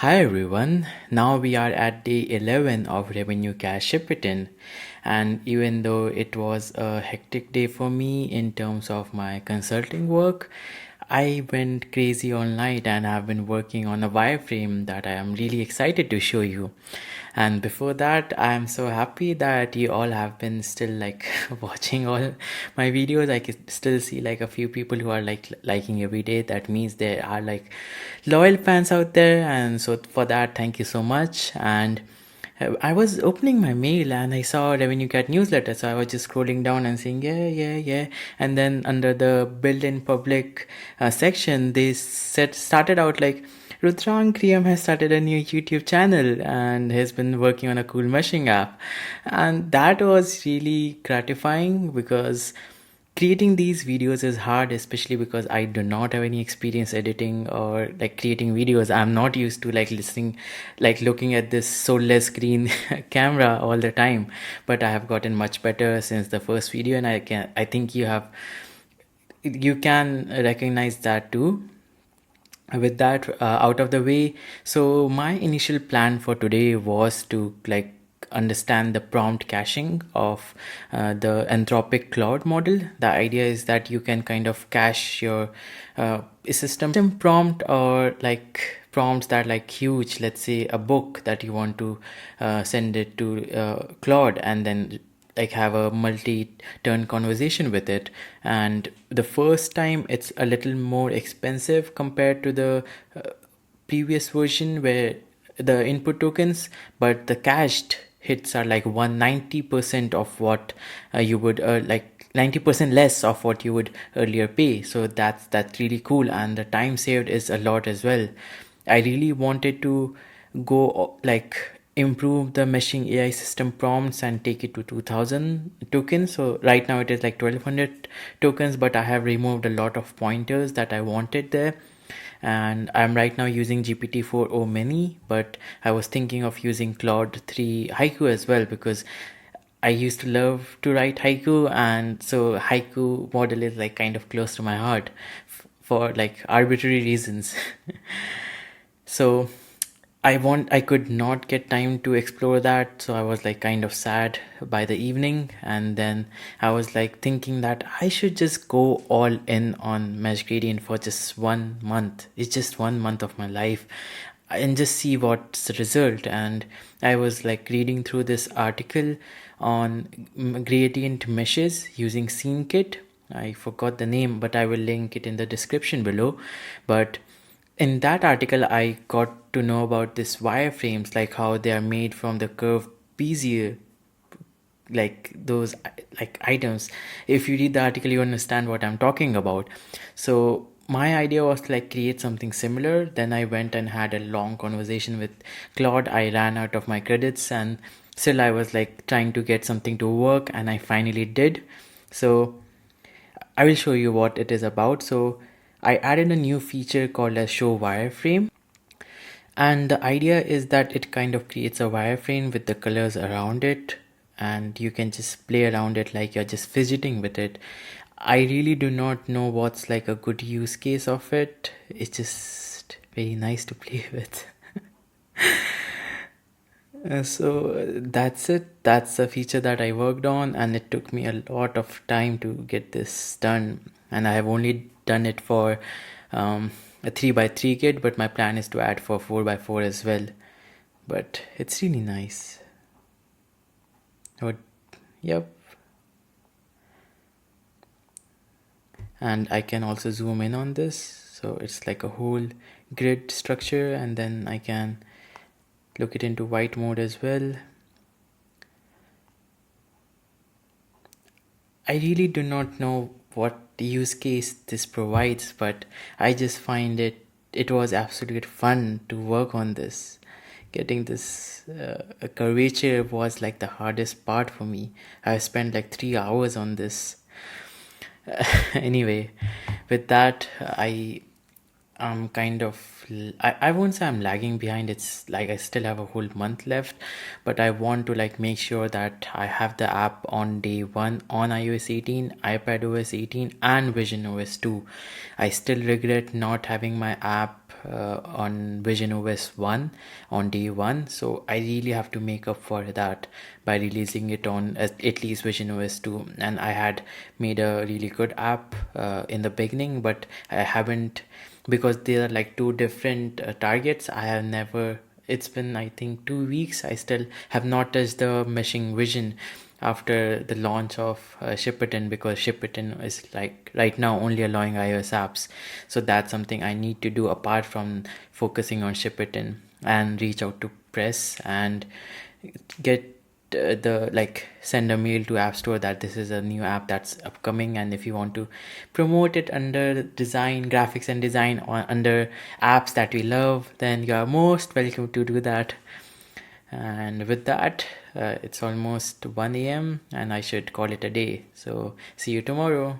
Hi everyone, now we are at day 11 of RevenueCat Ship-a-ton, and even though it was a hectic day for me in terms of my consulting work, I went crazy all night and have been working on a wireframe that I am really excited to show you. And before that, I am so happy that you all have been still watching all my videos. I can still see like a few people who are liking every day. That means there are like loyal fans out there, and so for that, thank you so much. And I was opening my mail and I saw RevenueCat newsletter, so I was just scrolling down and saying yeah, and then under the built-in public section, they started out like Rudrang Kriyam has started a new YouTube channel and has been working on a cool meshing app, and that was really gratifying because creating these videos is hard, especially because I do not have any experience editing or like creating videos. I'm not used to like listening, like looking at this soulless screen camera all the time, but I have gotten much better since the first video, and I think you can recognize that too. With that out of the way, so my initial plan for today was to like understand the prompt caching of the Anthropic Cloud model. The idea is that you can kind of cache your system prompt, or like prompts that like huge, let's say a book that you want to send it to Claude, and then like have a multi-turn conversation with it. And the first time it's a little more expensive compared to the previous version where the input tokens, but the cached hits are like 190% of what you would like 90% less of what you would earlier pay. So that's really cool, and the time saved is a lot as well. I really wanted to go like improve the meshing AI system prompts and take it to 2000 tokens. So right now it is like 1200 tokens, but I have removed a lot of pointers that I wanted there. And I'm right now using GPT-4o Mini, but I was thinking of using Claude 3 Haiku as well, because I used to love to write haiku, and so haiku model is like kind of close to my heart for like arbitrary reasons. So I could not get time to explore that, so I was like kind of sad by the evening, and then I was like thinking that I should just go all in on mesh gradient for just 1 month. It's just 1 month of my life, and just see what's the result. And I was like reading through this article on gradient meshes using SceneKit. I forgot the name, but I will link it in the description below. But in that article, I got to know about this wireframes, like how they are made from the curved Bezier, like those like items. If you read the article, you understand what I'm talking about. So my idea was to like create something similar. Then I went and had a long conversation with Claude. I ran out of my credits, and still I was like trying to get something to work, and I finally did. So I will show you what it is about. So I added a new feature called a show wireframe, and the idea is that it kind of creates a wireframe with the colors around it, and you can just play around it like you're just fidgeting with it. I really do not know what's like a good use case of it. It's just very nice to play with. So that's it. That's the feature that I worked on, and it took me a lot of time to get this done. And I have only done it for a 3x3 kit, but my plan is to add for 4x4 as well. But it's really nice. But, yep. And I can also zoom in on this. So it's like a whole grid structure, and then I can look it into white mode as well. I really do not know what use case this provides, but I just find it was absolute fun to work on this. Getting this curvature was like the hardest part for me. I spent like 3 hours on this. Anyway, with that, I'm kind of, I won't say I'm lagging behind. It's like I still have a whole month left, but I want to like make sure that I have the app on day one on iOS 18, iPadOS 18, and Vision OS 2. I still regret not having my app on Vision OS 1 on day 1, so I really have to make up for that by releasing it on at least Vision OS 2. And I had made a really good app in the beginning, but I haven't, because there are like two different targets. I have never, it's been I think 2 weeks, I still have not touched the meshing vision after the launch of Ship-a-ton, because Ship-a-ton is like right now only allowing iOS apps. So that's something I need to do apart from focusing on Ship-a-ton, and reach out to press and get the like send a mail to App Store that this is a new app that's upcoming, and if you want to promote it under design, graphics and design, or under apps that we love, then you are most welcome to do that. And with that, it's almost 1 a.m. and I should call it a day. So see you tomorrow.